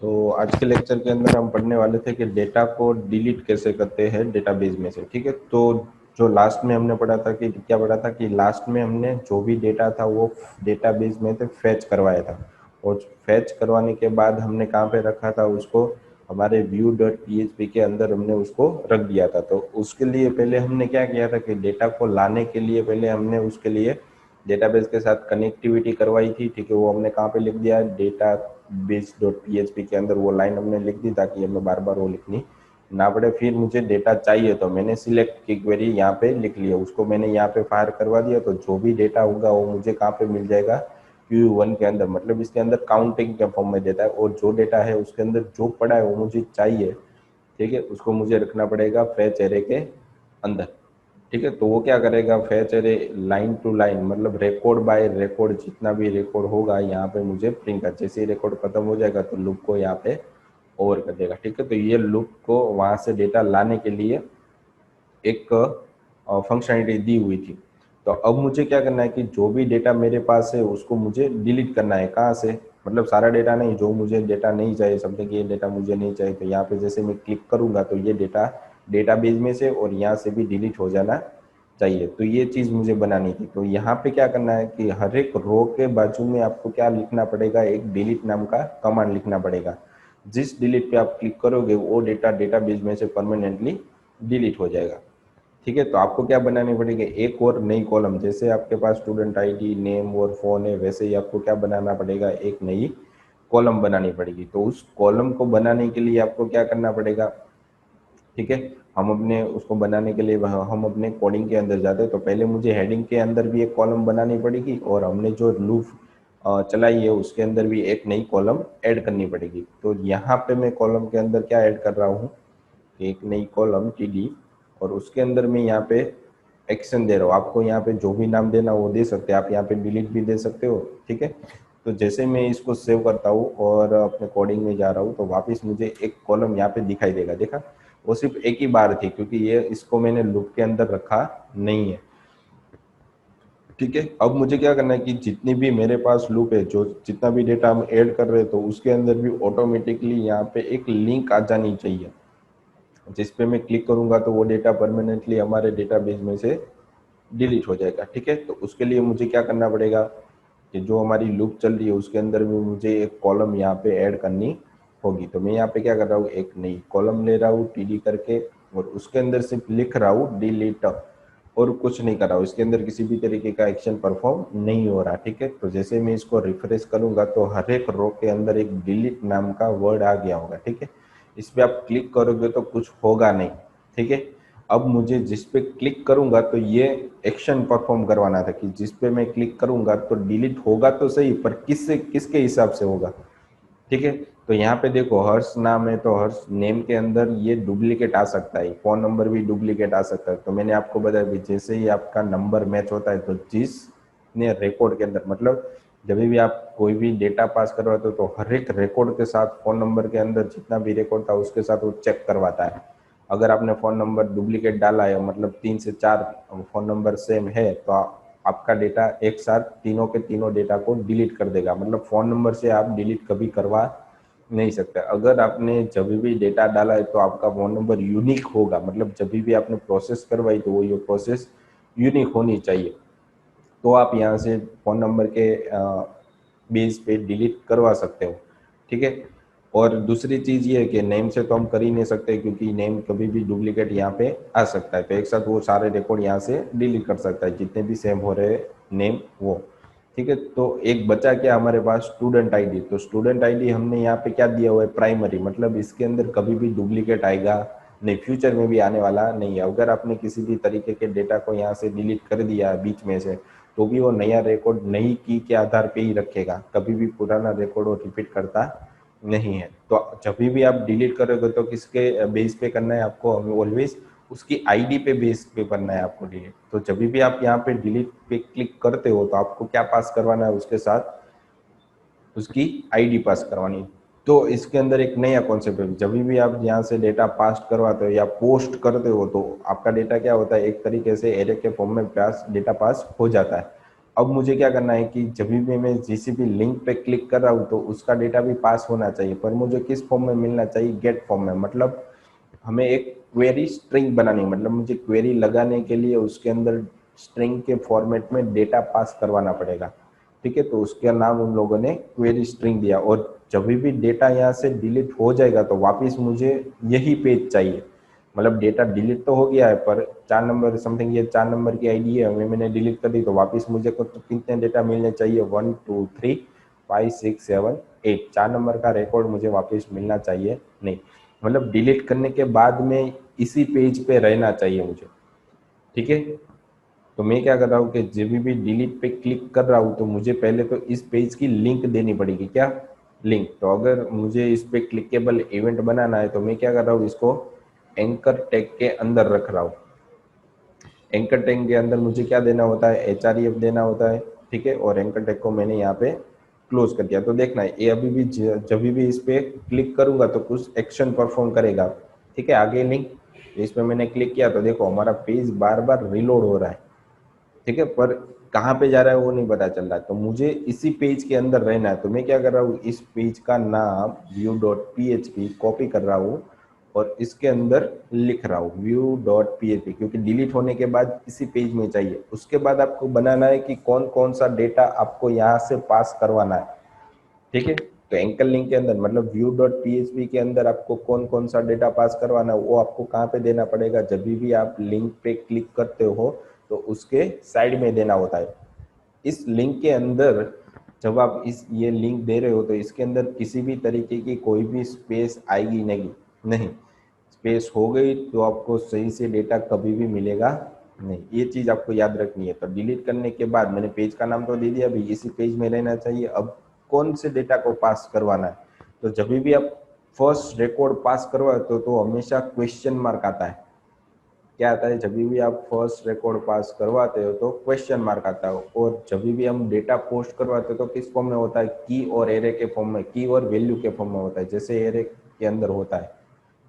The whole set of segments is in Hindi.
तो आज के लेक्चर के अंदर हम पढ़ने वाले थे कि डेटा को डिलीट कैसे करते हैं डेटाबेस में से। ठीक है, तो जो लास्ट में हमने पढ़ा था कि क्या पढ़ा था कि लास्ट में हमने जो भी डेटा था वो डेटाबेस में से फैच करवाया था, और फैच करवाने के बाद हमने कहाँ पे रखा था उसको, हमारे व्यू डॉट पी के अंदर हमने उसको रख दिया था। तो उसके लिए पहले हमने क्या किया था कि डेटा को लाने के लिए पहले हमने उसके लिए डेटाबेस के साथ कनेक्टिविटी करवाई थी। ठीक है, वो हमने कहाँ पे लिख दिया, डेटा बेस डॉट पी के अंदर वो लाइन हमने लिख दी ताकि हमें बार बार वो लिखनी ना पड़े। फिर मुझे डेटा चाहिए तो मैंने सिलेक्ट की क्वेरी यहाँ पे लिख लिया, उसको मैंने यहाँ पे फायर करवा दिया। तो जो भी डेटा होगा वो मुझे कहाँ पे मिल जाएगा, Q1 के अंदर, मतलब इसके अंदर काउंटिंग के फॉर्म में देता है, और जो डेटा है उसके अंदर जो पड़ा है वो मुझे चाहिए। ठीक है, उसको मुझे रखना पड़ेगा फैच एरे के अंदर। ठीक है, तो वो क्या करेगा, fetch array line to line, मतलब रिकॉर्ड बाय रिकॉर्ड, जितना भी रिकॉर्ड होगा यहाँ पे मुझे प्रिंट कर, जैसे ही रिकॉर्ड खत्म हो जाएगा तो लूप को यहाँ पे ओवर कर देगा। ठीक है, तो ये लूप को वहां से डेटा लाने के लिए एक फंक्शनलिटी दी हुई थी। तो अब मुझे क्या करना है कि जो भी डेटा मेरे पास है उसको मुझे डिलीट करना है। कहाँ से, मतलब सारा डेटा नहीं, जो मुझे डेटा नहीं चाहिए, समझे कि ये डेटा मुझे नहीं चाहिए, तो यहाँ पे जैसे मैं क्लिक करूंगा तो ये डेटा डेटाबेस में से और यहाँ से भी डिलीट हो जाना चाहिए। तो ये चीज़ मुझे बनानी थी। तो यहाँ पे क्या करना है कि हर एक रो के बाजू में आपको क्या लिखना पड़ेगा, एक डिलीट नाम का कमांड लिखना पड़ेगा। जिस डिलीट पे आप क्लिक करोगे वो डेटा डेटाबेस में से परमानेंटली डिलीट हो जाएगा। ठीक है, तो आपको क्या बनानी पड़ेगी, एक और नई कॉलम, जैसे आपके पास स्टूडेंट आईडी नेम और फोन है वैसे ही आपको क्या बनाना पड़ेगा, एक नई कॉलम बनानी पड़ेगी। तो उस कॉलम को बनाने के लिए आपको क्या करना पड़ेगा, ठीक है, हम अपने उसको बनाने के लिए हम अपने कोडिंग के अंदर जाते हैं। तो पहले मुझे हेडिंग के अंदर भी एक कॉलम बनानी पड़ेगी, और हमने जो लूप चलाई है उसके अंदर भी एक नई कॉलम ऐड करनी पड़ेगी। तो यहाँ पे मैं कॉलम के अंदर क्या ऐड कर रहा हूँ, एक नई कॉलम टी, और उसके अंदर मैं यहाँ पे एक्शन दे रहा हूँ। आपको यहाँ पे जो भी नाम देना वो दे सकते हैं, आप यहाँ पे डिलीट भी दे सकते हो। ठीक है, तो जैसे मैं इसको सेव करता हूँ और अपने कोडिंग में जा रहा हूँ तो वापस मुझे एक कॉलम यहाँ पे दिखाई देगा। देखा, वो सिर्फ एक ही बार थी क्योंकि ये इसको मैंने लूप के अंदर रखा नहीं है। ठीक है, अब मुझे क्या करना है कि जितनी भी मेरे पास लूप है, जो जितना भी डेटा हम ऐड कर रहे हैं, तो उसके अंदर भी ऑटोमेटिकली यहाँ पे एक लिंक आ जानी चाहिए। जिस पे मैं क्लिक करूंगा तो वो डेटा परमानेंटली हमारे डेटाबेस में से डिलीट हो जाएगा। ठीक है, तो उसके लिए मुझे क्या करना पड़ेगा कि जो हमारी लूप चल रही है उसके अंदर भी मुझे एक कॉलम यहाँ पे ऐड करनी होगी। तो मैं यहाँ पे क्या कर रहा हूँ, एक नई कॉलम ले रहा हूँ टी करके, और उसके अंदर सिर्फ लिख रहा हूँ डिलीट, और कुछ नहीं कर रहा हूँ। इसके अंदर किसी भी तरीके का एक्शन परफॉर्म नहीं हो रहा। ठीक है, तो जैसे मैं इसको रिफ्रेश करूंगा तो हर एक रो के अंदर एक डिलीट नाम का वर्ड आ गया होगा। ठीक है, इस पे आप क्लिक करोगे तो कुछ होगा नहीं। ठीक है, अब मुझे जिस पे क्लिक करूंगा तो ये एक्शन परफॉर्म करवाना था कि जिस पे मैं क्लिक करूंगा तो डिलीट होगा तो सही, पर किससे, किसके हिसाब से होगा। ठीक है, तो यहाँ पे देखो हर्ष नाम है तो हर्ष नेम के अंदर ये डुप्लीकेट आ सकता है, फोन नंबर भी डुप्लीकेट आ सकता है। तो मैंने आपको बताया कि जैसे ही आपका नंबर मैच होता है तो जिसने रिकॉर्ड के अंदर, मतलब जब भी आप कोई भी डेटा पास करवाते हो तो हर एक रिकॉर्ड के साथ फोन नंबर के अंदर जितना भी रिकॉर्ड था उसके साथ वो चेक करवाता है। अगर आपने फोन नंबर डुप्लीकेट डाला है, मतलब 3 से 4 फोन नंबर सेम है, तो आपका डेटा एक साथ तीनों के तीनों डेटा को डिलीट कर देगा। मतलब फोन नंबर से आप डिलीट कभी करवा नहीं सकते। अगर आपने जब भी डेटा डाला है तो आपका फोन नंबर यूनिक होगा, मतलब जब भी आपने प्रोसेस करवाई तो वो ये प्रोसेस यूनिक होनी चाहिए, तो आप यहाँ से फोन नंबर के बेस पे डिलीट करवा सकते हो। ठीक है, और दूसरी चीज ये है कि नेम से तो हम कर ही नहीं सकते क्योंकि नेम कभी भी डुप्लीकेट यहाँ पे आ सकता है, तो एक साथ वो सारे रिकॉर्ड यहाँ से डिलीट कर सकता है जितने भी सेम हो रहे नेम वो। ठीक है, तो एक बचा क्या हमारे पास, स्टूडेंट आईडी। तो स्टूडेंट आईडी हमने यहाँ पे क्या दिया हुआ है, प्राइमरी, मतलब इसके अंदर कभी भी डुप्लीकेट आएगा नहीं, फ्यूचर में भी आने वाला नहीं है। अगर आपने किसी भी तरीके के डेटा को यहाँ से डिलीट कर दिया बीच में से तो भी वो नया रिकॉर्ड नई की के आधार पे ही रखेगा, कभी भी पुराना रिकॉर्ड वो रिपीट करता नहीं है। तो जब भी आप डिलीट करोगे तो किसके बेस पे करना है आपको, ऑलवेज उसकी आईडी पे बेस पे करना है आपको डिलीट। तो जब भी आप यहाँ पे डिलीट पे क्लिक करते हो तो आपको क्या पास करवाना है, उसके साथ उसकी आईडी पास करवानी। तो इसके अंदर एक नया कॉन्सेप्ट है, जब भी आप यहाँ से डेटा पास करवाते हो या पोस्ट करते हो तो आपका डेटा क्या होता है, एक तरीके से एरे के फॉर्म में पास डेटा पास हो जाता है। अब मुझे क्या करना है कि जब भी मैं जिस भी लिंक पे क्लिक कर रहा हूँ तो उसका डेटा भी पास होना चाहिए, पर मुझे किस फॉर्म में मिलना चाहिए, गेट फॉर्म में। मतलब हमें एक क्वेरी स्ट्रिंग बनानी है, मतलब मुझे क्वेरी लगाने के लिए उसके अंदर स्ट्रिंग के फॉर्मेट में डेटा पास करवाना पड़ेगा, ठीक है। तो उसका नाम उन लोगों ने क्वेरी स्ट्रिंग दिया, और जब भी डेटा यहाँ से डिलीट हो जाएगा तो वापस मुझे यही पेज चाहिए। मतलब डेटा डिलीट तो हो गया है, पर 4 नंबर समथिंग, ये 4 नंबर की आईडी है, मैंने डिलीट कर दी, तो वापस मुझे को तो कितने डेटा मिलने चाहिए, 1 2 3 5 6 7 8, 4 नंबर का रिकॉर्ड मुझे वापस मिलना चाहिए नहीं। मतलब डिलीट करने के बाद में इसी पेज पे रहना चाहिए मुझे, ठीक है। तो मैं क्या कर रहा हूँ कि जब भी डिलीट पे क्लिक कर रहा हूँ तो मुझे पहले तो इस पेज की लिंक देनी पड़ेगी, क्या लिंक। तो अगर मुझे इस पे क्लिकेबल इवेंट बनाना है तो मैं क्या कर रहा हूँ, इसको एंकर टैग के अंदर रख रहा हूँ। एंकर टैग के अंदर मुझे क्या देना होता है, एचआरईएफ देना होता है, ठीक है। और एंकर टैग को मैंने यहाँ पे क्लोज कर दिया। तो देखना है ये अभी भी जब भी इस पे क्लिक करूंगा तो कुछ एक्शन परफॉर्म करेगा, ठीक है। आगे लिंक, इस पे मैंने क्लिक किया तो देखो हमारा पेज बार बार रिलोड हो रहा है, ठीक है, पर कहाँ पे जा रहा है वो नहीं पता चल रहा है। तो मुझे इसी पेज के अंदर रहना है, तो मैं क्या कर रहा हूँ, इस पेज का नाम view.php कॉपी कर रहा हूँ और इसके अंदर लिख रहा हूँ view.php, क्योंकि डिलीट होने के बाद इसी पेज में चाहिए। उसके बाद आपको बनाना है कि कौन कौन सा डेटा आपको यहाँ से पास करवाना है, ठीक है। तो एंकर लिंक के अंदर मतलब view.php के अंदर आपको कौन कौन सा डेटा पास करवाना है वो आपको कहाँ पे देना पड़ेगा, जब भी आप लिंक पे क्लिक करते हो तो उसके साइड में देना होता है। इस लिंक के अंदर जब आप इस ये लिंक दे रहे हो तो इसके अंदर किसी भी तरीके की कोई भी स्पेस आएगी नहीं, नहीं स्पेस हो गई तो आपको सही से डेटा कभी भी मिलेगा नहीं, ये चीज आपको याद रखनी है। तो डिलीट करने के बाद मैंने पेज का नाम तो दे दिया, अभी इसी पेज में रहना चाहिए। अब कौन से डेटा को पास करवाना है, तो जब भी आप फर्स्ट रिकॉर्ड पास करवाते हो तो हमेशा क्वेश्चन मार्क आता है। क्या आता है, जब भी आप फर्स्ट रिकॉर्ड पास करवाते हो तो क्वेश्चन मार्क आता है। और जब भी हम डेटा पोस्ट करवाते हो तो किस फॉर्म में होता है, की और एरे के फॉर्म में, की और वैल्यू के फॉर्म में होता है, जैसे एरे के अंदर होता है।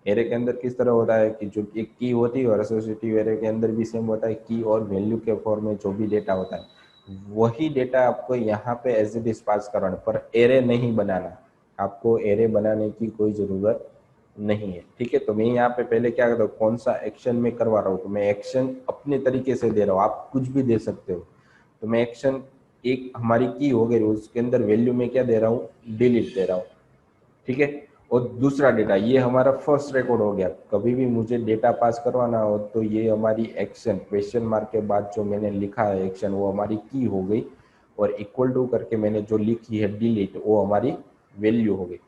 एरे के अंदर किस तरह होता है कि जो एक की होती है, और एसोसिएटिव एरे के अंदर भी सेम होता है, की और वैल्यू के फॉर्म में जो भी डेटा होता है वही डेटा आपको यहाँ पे एज इट इज पास करवाना, पर एरे नहीं बनाना। आपको एरे बनाने की कोई जरूरत नहीं है, ठीक है। तो मैं यहाँ पे पहले क्या करता हूँ, कौन सा एक्शन में करवा रहा हूँ, तो मैं एक्शन अपने तरीके से दे रहा हूँ, आप कुछ भी दे सकते हो। तो मैं एक्शन एक हमारी की हो गई, उसके अंदर वैल्यू में क्या दे रहा हूँ, डिलीट दे रहा हूँ, ठीक है। और दूसरा डेटा, ये हमारा फर्स्ट रिकॉर्ड हो गया। कभी भी मुझे डेटा पास करवाना हो तो ये हमारी एक्शन क्वेश्चन मार्क के बाद जो मैंने लिखा है एक्शन वो हमारी की हो गई, और इक्वल टू करके मैंने जो लिखी है डिलीट वो हमारी वैल्यू हो गई।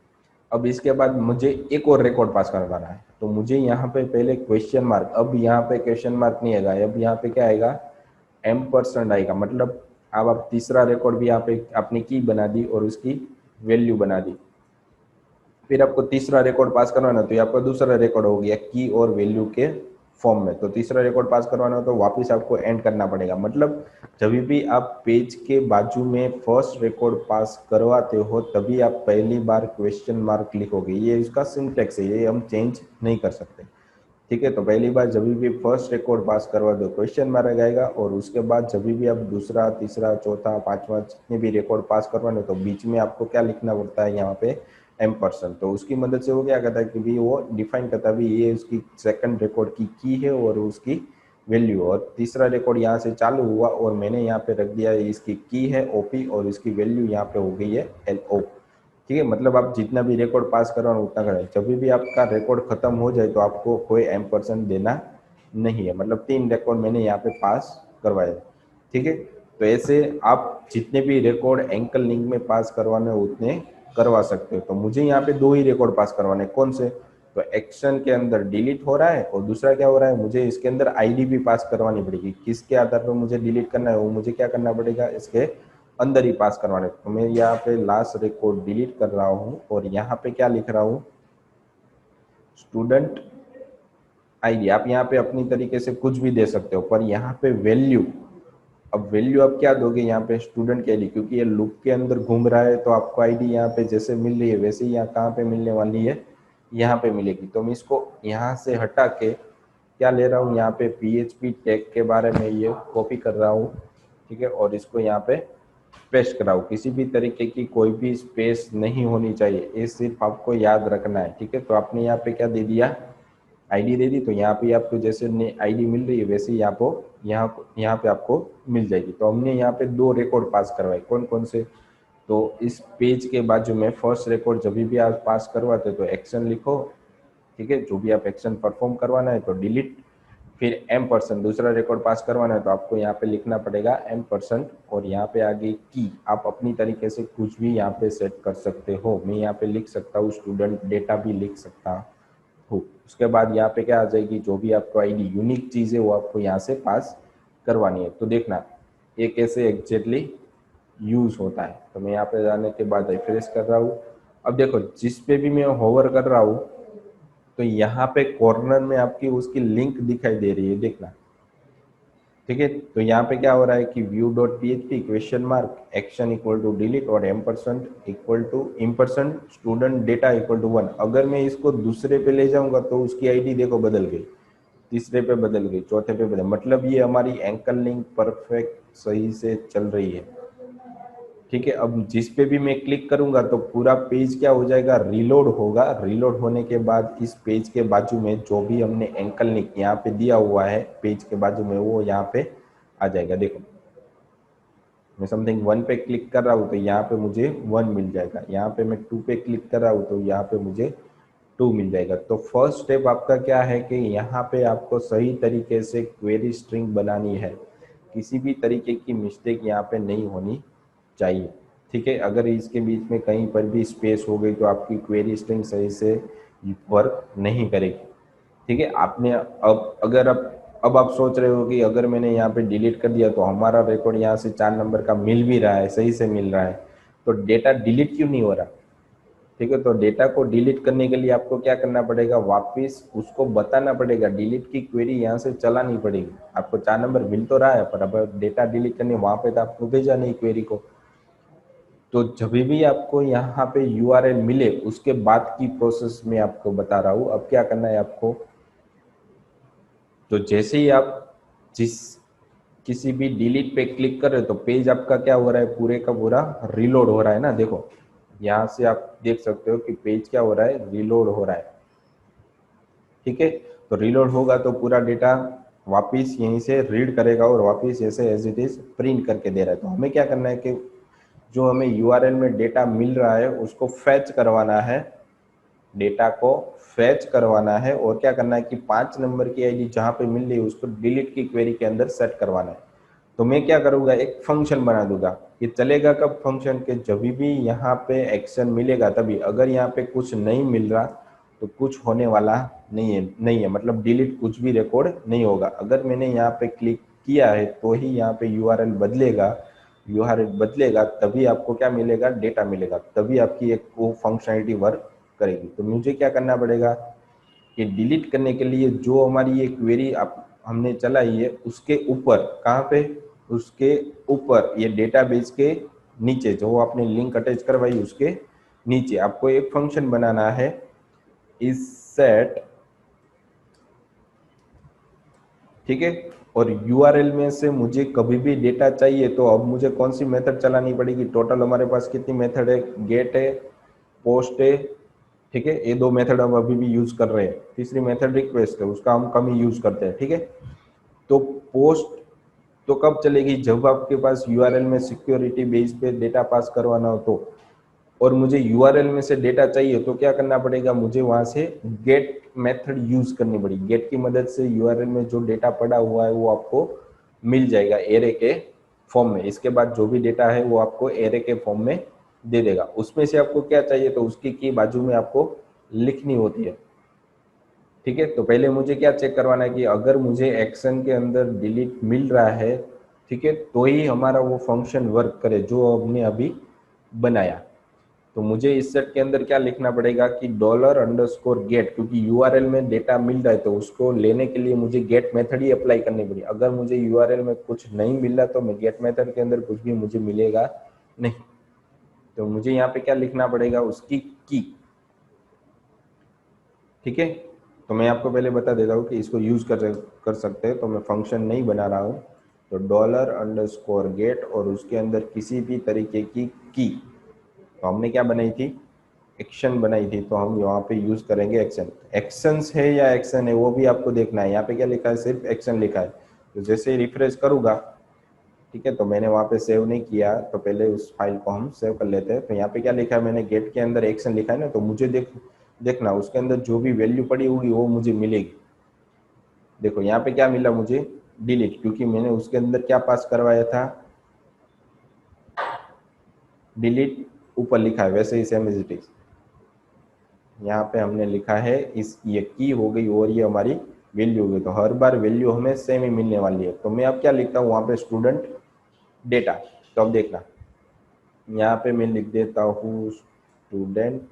अब इसके बाद मुझे एक और रिकॉर्ड पास करवाना है, तो मुझे यहाँ पे पहले क्वेश्चन मार्क, अब यहाँ पे क्वेश्चन मार्क नहीं आएगा, अब यहाँ पे क्या आएगा, M% आएगा। मतलब अब आप तीसरा रिकॉर्ड भी यहाँ पे आपने की बना दी और उसकी वैल्यू बना दी। फिर आपको तीसरा रिकॉर्ड पास करवाना, तो ये आपका दूसरा रिकॉर्ड हो गया की और वैल्यू के फॉर्म में। तो तीसरा रिकॉर्ड पास करवाना हो तो वापस आपको एंड करना पड़ेगा। मतलब जब भी आप पेज के बाजू में फर्स्ट रिकॉर्ड पास करवाते हो तभी आप पहली बार क्वेश्चन मार्क लिखोगे, ये इसका सिंटेक्स है, ये हम चेंज नहीं कर सकते, ठीक है। तो पहली बार जब भी फर्स्ट रिकॉर्ड पास करवा दो क्वेश्चन मार्क आएगा, और उसके बाद जब भी आप दूसरा तीसरा चौथा पांचवा जितने भी रिकॉर्ड पास करवाने तो बीच में आपको क्या लिखना पड़ता है यहाँ पे M%। तो उसकी मदद से वो क्या करता है कि भी वो डिफाइन करता है भी ये उसकी सेकंड रिकॉर्ड की है और उसकी वैल्यू, और तीसरा रिकॉर्ड यहाँ से चालू हुआ और मैंने यहाँ पे रख दिया इसकी की है OP और इसकी वैल्यू यहाँ पे हो गई है LO, ठीक है। मतलब आप जितना भी रिकॉर्ड पास करवाना उतना करें, जब भी आपका रिकॉर्ड खत्म हो जाए तो आपको कोई M% देना नहीं है। मतलब 3 रिकॉर्ड मैंने यहाँ पे पास करवाए, ठीक है। तो ऐसे आप जितने भी रिकॉर्ड एंकर लिंक में पास करवाने उतने करवा सकते हो। तो मुझे यहाँ पे 2 ही रिकॉर्ड पास करवाने, कौन से, तो एक्शन के अंदर डिलीट हो रहा है और दूसरा क्या हो रहा है, मुझे इसके अंदर आईडी भी पास करवानी पड़ेगी। किसके आधार पर मुझे डिलीट करना है वो मुझे क्या करना पड़ेगा, इसके अंदर ही पास करवाने। तो मैं यहाँ पे लास्ट रिकॉर्ड डिलीट कर रहा हूँ और यहाँ पे क्या लिख रहा हूँ, स्टूडेंट आईडी। आप यहाँ पे अपनी तरीके से कुछ भी दे सकते हो, पर यहाँ पे वैल्यू, अब वैल्यू आप क्या दोगे यहाँ पे, स्टूडेंट की आईडी, क्योंकि ये लूप के अंदर घूम रहा है तो आपको आईडी यहाँ पे जैसे मिल रही है वैसे ही यहाँ कहाँ पे मिलने वाली है, यहाँ पे मिलेगी। तो मैं इसको यहाँ से हटा के क्या ले रहा हूँ, यहाँ पे PHP टैग के बारे में ये कॉपी कर रहा हूँ, ठीक है, और इसको यहाँ पे पेस्ट कराओ। किसी भी तरीके की कोई भी स्पेस नहीं होनी चाहिए, ये सिर्फ आपको याद रखना है। ठीक है, तो आपने यहाँ पे क्या दे दिया, आईडी दे दी, तो यहाँ पे आपको जैसे आईडी मिल रही है वैसे ही आपको यहाँ पे आपको मिल जाएगी। तो हमने यहाँ पे 2 रिकॉर्ड पास करवाए, कौन कौन से, तो इस पेज के बाजू में फर्स्ट रिकॉर्ड जब भी आप पास करवाते तो एक्शन लिखो, ठीक है, जो भी आप एक्शन परफॉर्म करवाना है तो डिलीट, फिर M%, दूसरा रिकॉर्ड पास करवाना है तो आपको यहाँ पे लिखना पड़ेगा M%, और यहाँ पे आगे की आप अपनी तरीके से कुछ भी यहाँ पे सेट कर सकते हो। मैं यहाँ पे लिख सकता हूँ स्टूडेंट डेटा भी लिख सकता हूँ। उसके बाद यहाँ पे क्या आ जाएगी, जो भी आपको आईडी यूनिक चीज़ है वो आपको यहाँ से पास करवानी है। तो देखना ये कैसे एग्जैक्टली यूज होता है। तो मैं यहाँ पे जाने के बाद रिफ्रेश कर रहा हूँ। अब देखो जिस पे भी मैं होवर कर रहा हूँ तो यहाँ पे कॉर्नर में आपकी उसकी लिंक दिखाई दे रही है, देखना, ठीक है। तो यहाँ पे क्या हो रहा है कि view.php question mark action equal to delete और M% इक्वल टू इम्परसेंट स्टूडेंट डेटा इक्वल टू 1। अगर मैं इसको दूसरे पे ले जाऊंगा तो उसकी आईडी देखो बदल गई, तीसरे पे बदल गई, चौथे पे बदल, मतलब ये हमारी एंकल लिंक परफेक्ट सही से चल रही है। ठीक है, अब जिस पे भी मैं क्लिक करूंगा तो पूरा पेज क्या हो जाएगा, रीलोड होगा। रीलोड होने के बाद इस पेज के बाजू में जो भी हमने एंकल लिंक यहाँ पे दिया हुआ है पेज के बाजू में वो यहाँ पे आ जाएगा। देखो मैं समथिंग 1 पे क्लिक कर रहा हूँ तो यहाँ पे मुझे 1 मिल जाएगा, यहाँ पे मैं 2 पे क्लिक कर रहा हूँ तो यहाँ पे मुझे 2 मिल जाएगा। तो फर्स्ट स्टेप आपका क्या है कि यहाँ पे आपको सही तरीके से क्वेरी स्ट्रिंग बनानी है, किसी भी तरीके की मिस्टेक यहाँ पे नहीं होनी चाहिए। ठीक है, अगर इसके बीच में कहीं पर भी स्पेस हो गई तो आपकी क्वेरी स्ट्रिंग सही से वर्क नहीं करेगी। ठीक है, आपने अब आप सोच रहे हो कि अगर मैंने यहाँ पे डिलीट कर दिया तो हमारा रिकॉर्ड यहाँ से 4 नंबर का मिल भी रहा है, सही से मिल रहा है, तो डेटा डिलीट क्यों नहीं हो रहा। ठीक है, तो डेटा को डिलीट करने के लिए आपको क्या करना पड़ेगा, वापस उसको बताना पड़ेगा, डिलीट की क्वेरी यहाँ से चलानी पड़ेगी। आपको 4 नंबर मिल तो रहा है पर अब डेटा डिलीट करने वहां पे तो आपको भेजा नहीं क्वेरी को। तो जब भी आपको यहाँ पे यूआरएल मिले उसके बाद की प्रोसेस में आपको बता रहा हूँ। अब क्या करना है आपको, तो जैसे ही आप जिस किसी भी डिलीट पे क्लिक कर रहे हो तो पेज आपका क्या हो रहा है, पूरे का पूरा रीलोड हो रहा है ना। देखो यहाँ से आप देख सकते हो कि पेज क्या हो रहा है, रीलोड हो रहा है। ठीक है, तो रीलोड होगा तो पूरा डेटा वापस यहीं से रीड करेगा और वापस ऐसे एज इट इज प्रिंट करके दे रहा है। तो हमें क्या करना है कि जो हमें यूआरएल में डेटा मिल रहा है उसको फैच करवाना है, डेटा को फैच करवाना है, और क्या करना है कि 5 नंबर की आईडी जहां पे मिल रही है उसको डिलीट की क्वेरी के अंदर सेट करवाना है। तो मैं क्या करूंगा, एक फंक्शन बना दूंगा। ये चलेगा कब फंक्शन के, जब भी यहाँ पे एक्शन मिलेगा तभी। अगर यहाँ पे कुछ नहीं मिल रहा तो कुछ होने वाला नहीं है, मतलब डिलीट कुछ भी रिकॉर्ड नहीं होगा। अगर मैंने यहाँ पे क्लिक किया है तो ही यहाँ पे यूआरएल बदलेगा, यूआरएल बदलेगा तभी आपको क्या मिलेगा, डेटा मिलेगा, तभी आपकी एक वो फंक्शनलिटी वर्क करेगी। तो मुझे क्या करना पड़ेगा कि डिलीट करने के लिए जो हमारी ये क्वेरी आप हमने चलाई है उसके ऊपर, कहाँ पे, उसके ऊपर ये डेटाबेस के नीचे जो आपने लिंक अटैच करवाई उसके नीचे आपको एक फंक्शन बनाना है, इस सेट, ठीक है। और यूआरएल में से मुझे कभी भी डेटा चाहिए तो अब मुझे कौन सी मेथड चलानी पड़ेगी, टोटल हमारे पास कितनी मेथड है, गेट है, पोस्ट है, ठीक है, ये 2 मेथड हम अभी भी यूज कर रहे हैं। तीसरी मेथड रिक्वेस्ट है, उसका हम कम ही यूज करते हैं। ठीक है, तो पोस्ट तो कब चलेगी, जब आपके पास यूआरएल में सिक्योरिटी बेस पे डेटा पास करवाना हो तो। और मुझे यूआरएल में से डेटा चाहिए तो क्या करना पड़ेगा, मुझे वहां से गेट मेथड यूज करनी पड़ेगी। गेट की मदद से यूआरएल में जो डेटा पड़ा हुआ है वो आपको मिल जाएगा एरे के फॉर्म में। इसके बाद जो भी डेटा है वो आपको एरे के फॉर्म में दे देगा। उसमें से आपको क्या चाहिए तो उसकी की बाजू में आपको लिखनी होती है। ठीक है, तो पहले मुझे क्या चेक करवाना है कि अगर मुझे एक्शन के अंदर डिलीट मिल रहा है, ठीक है, तो ही हमारा वो फंक्शन वर्क करे जो हमने अभी बनाया। तो मुझे इस सेट के अंदर क्या लिखना पड़ेगा कि $_गेट, क्योंकि यूआरएल में डेटा मिल रहा है तो उसको लेने के लिए मुझे गेट मेथड ही अप्लाई करनी पड़ी। अगर मुझे यूआरएल में कुछ नहीं मिल रहा तो मैं गेट मेथड के अंदर कुछ भी मुझे मिलेगा नहीं। तो मुझे यहाँ पे क्या लिखना पड़ेगा, उसकी की। ठीक है, तो मैं आपको पहले बता देता हूँ कि इसको यूज कर सकते हैं। तो मैं फंक्शन नहीं बना रहा हूँ, तो $_get और उसके अंदर किसी भी तरीके की, तो हमने क्या बनाई थी, एक्शन बनाई थी, तो हम यहाँ पे यूज करेंगे एक्शन। एक्शंस है या एक्शन है वो भी आपको देखना है। यहाँ पे क्या लिखा है, सिर्फ एक्शन लिखा है। तो जैसे ही रिफ्रेश करूंगा, ठीक है, तो मैंने वहाँ पे सेव नहीं किया, तो पहले उस फाइल को हम सेव कर लेते हैं। तो यहाँ पे क्या लिखा है, मैंने गेट के अंदर एक्शन लिखा है ना, तो मुझे देखना उसके अंदर जो भी वैल्यू पड़ी होगी वो मुझे मिलेगी। देखो यहाँ पे क्या मिला मुझे, डिलीट, क्योंकि मैंने उसके अंदर क्या पास करवाया था, डिलीट ऊपर लिखा है, वैसे ही सेम एज इट इज यहाँ पे हमने लिखा है, इस ये की हो गई और ये हमारी वैल्यू हो गई। तो हर बार वैल्यू हमें सेम ही मिलने वाली है। तो मैं अब क्या लिखता हूँ वहाँ पे, स्टूडेंट डेटा। तो अब देखना यहाँ पे मैं लिख देता हूँ स्टूडेंट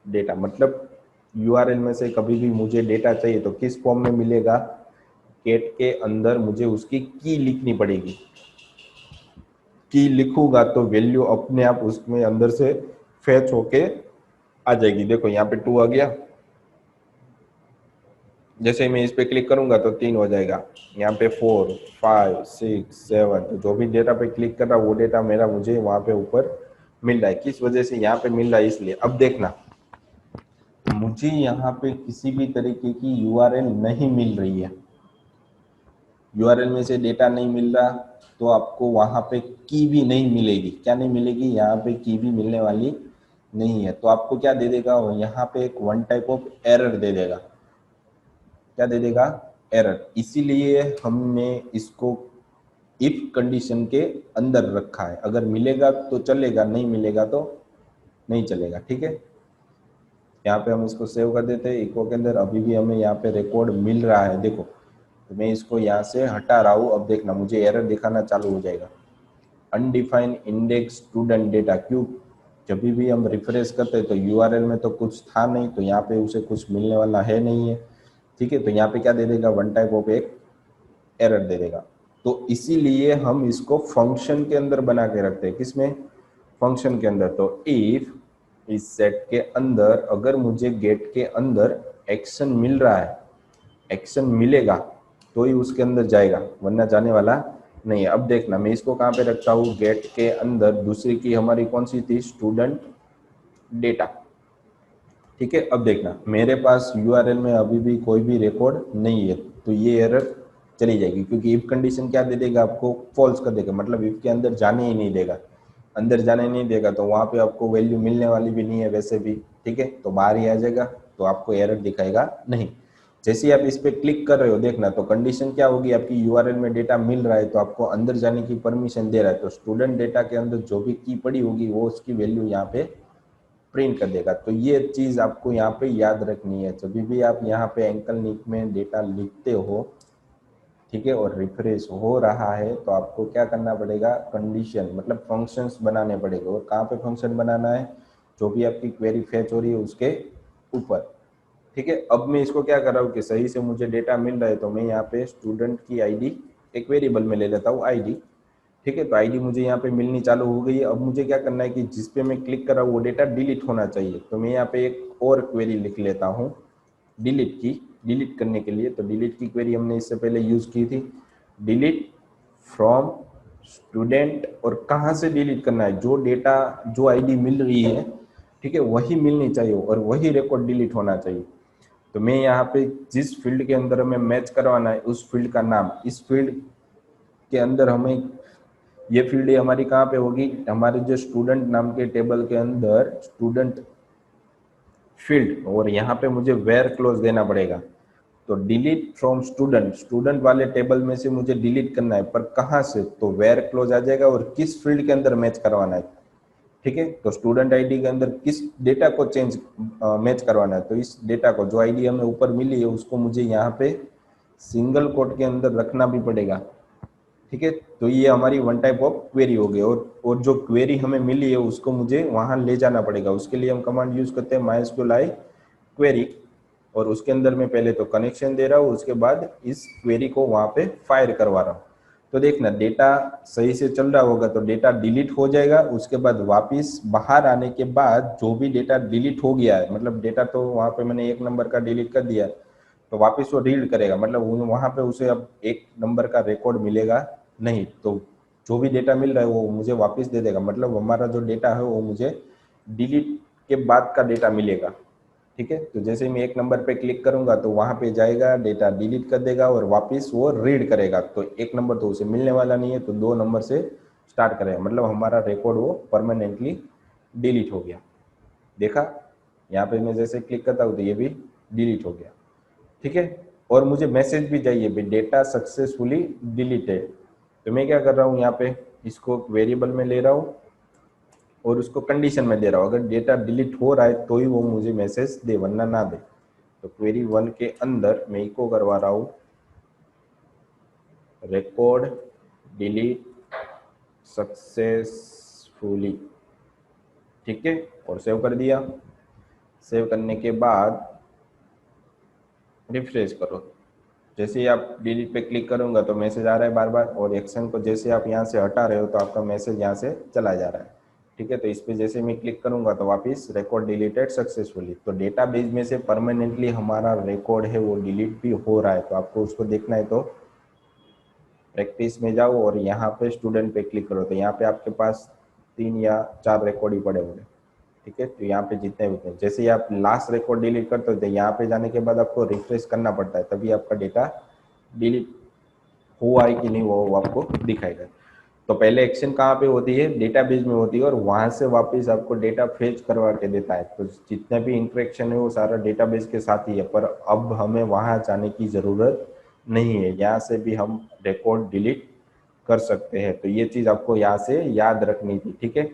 डेटा, मतलब यूआरएल में से कभी भी मुझे डेटा चाहिए तो किस फॉर्म में मिलेगा, गेट के अंदर मुझे उसकी की लिखनी पड़ेगी। की लिखूंगा तो वैल्यू अपने आप उसमें अंदर से फैच होके आ जाएगी। देखो यहाँ पे 2 आ गया, जैसे मैं इस पे क्लिक करूंगा तो 3 हो जाएगा। यहाँ पे 4, 5, 6, 7, तो जो भी डेटा पे क्लिक कर रहा वो डेटा मेरा मुझे वहां पे ऊपर मिल रहा है। किस वजह से यहाँ पे मिल रहा है, इसलिए। अब देखना मुझे यहाँ पे किसी भी तरीके की यूआरएल नहीं मिल रही है, यूआरएल में से डेटा नहीं मिल रहा, तो आपको वहां पे की भी नहीं मिलेगी। क्या नहीं मिलेगी, यहाँ पे की भी मिलने वाली नहीं है। तो आपको क्या दे देगा, यहाँ पे एक वन टाइप ऑफ एरर दे देगा। क्या दे देगा, एरर। इसीलिए हमने इसको इफ कंडीशन के अंदर रखा है। अगर मिलेगा तो चलेगा, नहीं मिलेगा तो नहीं चलेगा, ठीक है। यहाँ पे हम इसको सेव कर देते हैं इको के अंदर। अभी भी हमें यहाँ पे रिकॉर्ड मिल रहा है, देखो। तो मैं इसको यहाँ से हटा रहा हूँ। अब देखना मुझे एरर दिखाना चालू हो जाएगा, अनडिफाइंड इंडेक्स स्टूडेंट डेटा। क्यों, जब भी हम रिफ्रेश करते हैं तो यूआरएल में तो कुछ था नहीं, तो यहाँ पे उसे कुछ मिलने वाला है नहीं है, ठीक है। तो यहाँ पे क्या दे देगा, वन टाइप ऑफ एक एरर दे देगा। तो इसीलिए हम इसको फंक्शन के अंदर बना के रखते हैं। किसमें, फंक्शन के अंदर। तो इफ इस सेट के अंदर अगर मुझे गेट के अंदर एक्शन मिल रहा है, एक्शन मिलेगा तो ही उसके अंदर जाएगा, वरना जाने वाला नहीं है। अब देखना मैं इसको कहाँ पे रखता हूँ, गेट के अंदर। दूसरी की हमारी कौन सी थी, स्टूडेंट डेटा, ठीक है। अब देखना मेरे पास यूआरएल में अभी भी कोई भी रिकॉर्ड नहीं है, तो ये एरर चली जाएगी, क्योंकि इफ कंडीशन क्या दे देगा, आपको फॉल्स कर देगा, मतलब इफ के अंदर जाने ही नहीं देगा। अंदर जाने नहीं देगा तो वहां पे आपको वैल्यू मिलने वाली भी नहीं है वैसे भी, ठीक है। तो बाहर ही आ जाएगा, तो आपको एरर दिखाएगा नहीं। जैसे ही आप इस पे क्लिक कर रहे हो, देखना तो कंडीशन क्या होगी, आपकी यूआरएल में डेटा मिल रहा है तो आपको अंदर जाने की परमिशन दे रहा है। तो स्टूडेंट डेटा के अंदर जो भी की पड़ी होगी वो उसकी वैल्यू यहाँ पे प्रिंट कर देगा। तो ये चीज आपको यहाँ पे याद रखनी है। जब भी आप यहाँ पे एंकल निक में डेटा लिखते हो, ठीक है, और रिफ्रेश हो रहा है, तो आपको क्या करना पड़ेगा, कंडीशन मतलब फंक्शंस बनाने पड़ेगा। और कहाँ पे फंक्शन बनाना है, जो भी आपकी क्वेरी फेच हो रही है उसके ऊपर, ठीक है। अब मैं इसको क्या कर रहा हूँ कि सही से मुझे डेटा मिल रहा है, तो मैं यहाँ पे स्टूडेंट की आईडी एक वेरिएबल में ले लेता हूँ, आईडी, ठीक है। तो आईडी मुझे यहाँ पे मिलनी चालू हो गई है। अब मुझे क्या करना है कि जिस पे मैं क्लिक कर रहा हूँ वो डेटा डिलीट होना चाहिए। तो मैं यहाँ पे एक और क्वेरी लिख लेता हूँ, डिलीट की, डिलीट करने के लिए। तो डिलीट की क्वेरी हमने इससे पहले यूज की थी, डिलीट फ्रॉम स्टूडेंट। और कहाँ से डिलीट करना है, जो डेटा जो आईडी मिल रही है, ठीक है, वही मिलनी चाहिए और वही रिकॉर्ड डिलीट होना चाहिए। तो मैं यहाँ पे जिस फील्ड के अंदर हमें मैच करवाना है उस फील्ड का नाम, इस फील्ड के अंदर हमें, ये फील्ड हमारी कहाँ पे होगी, हमारे जो स्टूडेंट नाम के टेबल के अंदर स्टूडेंट फील्ड, और यहाँ पे मुझे वेयर क्लोज देना पड़ेगा। तो डिलीट फ्रॉम स्टूडेंट, स्टूडेंट वाले टेबल में से मुझे डिलीट करना है, पर कहाँ से, तो वेयर क्लोज आ जाएगा और किस फील्ड के अंदर मैच करवाना है, ठीक है। तो स्टूडेंट आईडी के अंदर किस डेटा को चेंज मैच करवाना है, तो इस डेटा को, जो आईडी हमें ऊपर मिली है उसको मुझे यहाँ पे सिंगल कोट के अंदर रखना भी पड़ेगा, ठीक है। तो ये हमारी वन टाइप ऑफ क्वेरी हो गई। और जो क्वेरी हमें मिली है उसको मुझे वहां ले जाना पड़ेगा। उसके लिए हम कमांड यूज करते हैं MySQL क्वेरी, और उसके अंदर मैं पहले तो कनेक्शन दे रहा हूँ, उसके बाद इस क्वेरी को वहां पे फायर करवा रहा हूँ। तो देखना डेटा सही से चल रहा होगा तो डेटा डिलीट हो जाएगा। उसके बाद वापिस बाहर आने के बाद जो भी डेटा डिलीट हो गया है, मतलब डेटा तो वहां पे मैंने 1 नंबर का डिलीट कर दिया, तो वापस वो रीड करेगा, मतलब वहां पे उसे अब 1 नंबर का रिकॉर्ड मिलेगा नहीं, तो जो भी डेटा मिल रहा है वो मुझे वापस दे देगा, मतलब हमारा जो डेटा है वो मुझे डिलीट के बाद का डेटा मिलेगा। ठीक है, तो जैसे मैं एक नंबर पे क्लिक करूंगा तो वहां पे जाएगा, डेटा डिलीट कर देगा और वापस वो रीड करेगा। तो एक नंबर तो उसे मिलने वाला नहीं है, तो 2 नंबर से स्टार्ट करेगा, मतलब हमारा रिकॉर्ड वो परमानेंटली डिलीट हो गया। देखा, यहाँ पे मैं जैसे क्लिक करता हूँ तो ये भी डिलीट हो गया। ठीक है, और मुझे मैसेज भी चाहिए भाई डेटा सक्सेसफुली डिलीटेड। तो मैं क्या कर रहा हूँ, यहाँ पे इसको वेरिएबल में ले रहा हूँ और उसको कंडीशन में दे रहा हूँ, अगर डेटा डिलीट हो रहा है तो ही वो मुझे मैसेज दे, वरना ना दे। तो क्वेरी 1 के अंदर मैं इको करवा रहा हूँ रिकॉर्ड डिलीट सक्सेसफुली। ठीक है, और सेव कर दिया। सेव करने के बाद रिफ्रेश करो। जैसे ही आप डिलीट पे क्लिक करूंगा तो मैसेज आ रहा है बार बार, और एक्शन को जैसे आप यहाँ से हटा रहे हो तो आपका मैसेज यहाँ से चला जा रहा है। ठीक है, तो इस पे जैसे मैं क्लिक करूंगा तो वापस रिकॉर्ड डिलीटेड सक्सेसफुली। तो डेटाबेस में से परमानेंटली हमारा रिकॉर्ड है वो डिलीट भी हो रहा है। तो आपको उसको देखना है तो प्रैक्टिस में जाओ और यहाँ पे स्टूडेंट पे क्लिक करो, तो यहाँ पे आपके पास 3 या 4 रिकॉर्ड ही पड़े होंगे। ठीक है, तो यहाँ पे जितने भी हैं, जैसे ही आप लास्ट रिकॉर्ड डिलीट करते हो तो यहाँ पे जाने के बाद आपको रिफ्रेश करना पड़ता है, तभी आपका डेटा डिलीट हुआ है कि नहीं वो आपको दिखाएगा। तो पहले एक्शन कहाँ पे होती है, डेटाबेस में होती है, और वहां से वापस आपको डेटा फेच करवा के देता है। तो जितने भी इंटरेक्शन है वो सारा डेटाबेस के साथ ही है, पर अब हमें वहां जाने की जरूरत नहीं है, यहाँ से भी हम रिकॉर्ड डिलीट कर सकते हैं। तो ये चीज आपको यहाँ से याद रखनी थी। ठीक है,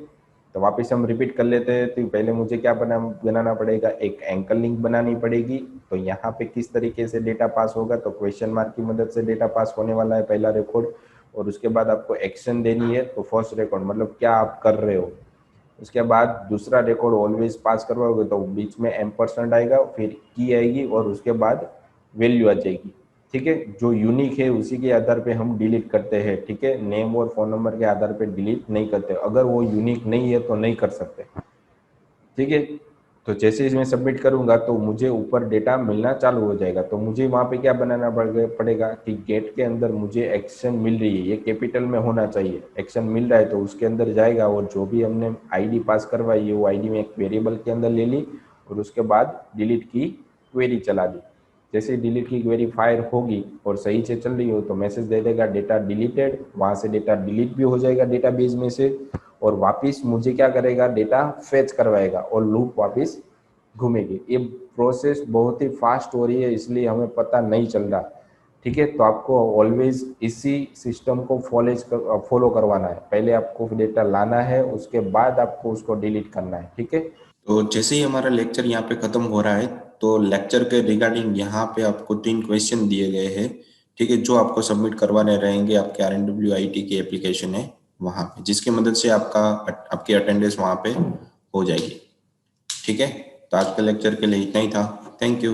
तो वापस हम रिपीट कर लेते हैं। तो पहले मुझे क्या बनाना पड़ेगा, एक एंकर लिंक बनानी पड़ेगी। तो यहाँ पे किस तरीके से डेटा पास होगा, तो क्वेश्चन मार्क की मदद से डेटा पास होने वाला है पहला रिकॉर्ड, और उसके बाद आपको एक्शन देनी है। तो फर्स्ट रिकॉर्ड मतलब क्या आप कर रहे हो, उसके बाद दूसरा रिकॉर्ड ऑलवेज पास करवाओगे तो बीच में एम्परसेंड आएगा, फिर की आएगी और उसके बाद वैल्यू आ जाएगी। ठीक है, जो यूनिक है उसी के आधार पे हम डिलीट करते हैं। ठीक है, नेम और फोन नंबर के आधार पे डिलीट नहीं करते, अगर वो यूनिक नहीं है तो नहीं कर सकते। ठीक है, तो जैसे ही मैं सबमिट करूंगा तो मुझे ऊपर डेटा मिलना चालू हो जाएगा। तो मुझे वहां पे क्या बनाना पड़ेगा कि गेट के अंदर मुझे एक्शन मिल रही है, ये कैपिटल में होना चाहिए। एक्शन मिल रहा है तो उसके अंदर जाएगा और जो भी हमने आईडी पास करवाई है वो आईडी में एक वेरिएबल के अंदर ले ली, और उसके बाद डिलीट की क्वेरी चला दी। जैसे डिलीट की क्वेरी फायर होगी और सही से चल रही हो तो मैसेज दे देगा डेटा डिलीटेड, वहां से डेटा डिलीट भी हो जाएगा डेटाबेस में से, और वापस मुझे क्या करेगा, डेटा फेच करवाएगा और लूप वापस घूमेगी। ये प्रोसेस बहुत ही फास्ट हो रही है, इसलिए हमें पता नहीं चल रहा। ठीक है, तो आपको ऑलवेज इसी सिस्टम को फॉलो करवाना है। पहले आपको डेटा लाना है, उसके बाद आपको उसको डिलीट करना है। ठीक है, तो जैसे ही हमारा लेक्चर यहाँ पे खत्म हो रहा है तो लेक्चर के रिगार्डिंग यहाँ पे आपको 3 क्वेश्चन दिए गए हैं। ठीक है, जो आपको सबमिट करवाने रहेंगे आपके RNWIT की एप्लीकेशन है वहाँ पे, जिसकी मदद से आपकी अटेंडेंस वहाँ पे हो जाएगी। ठीक है, तो आज के लेक्चर के लिए इतना ही था। Thank you.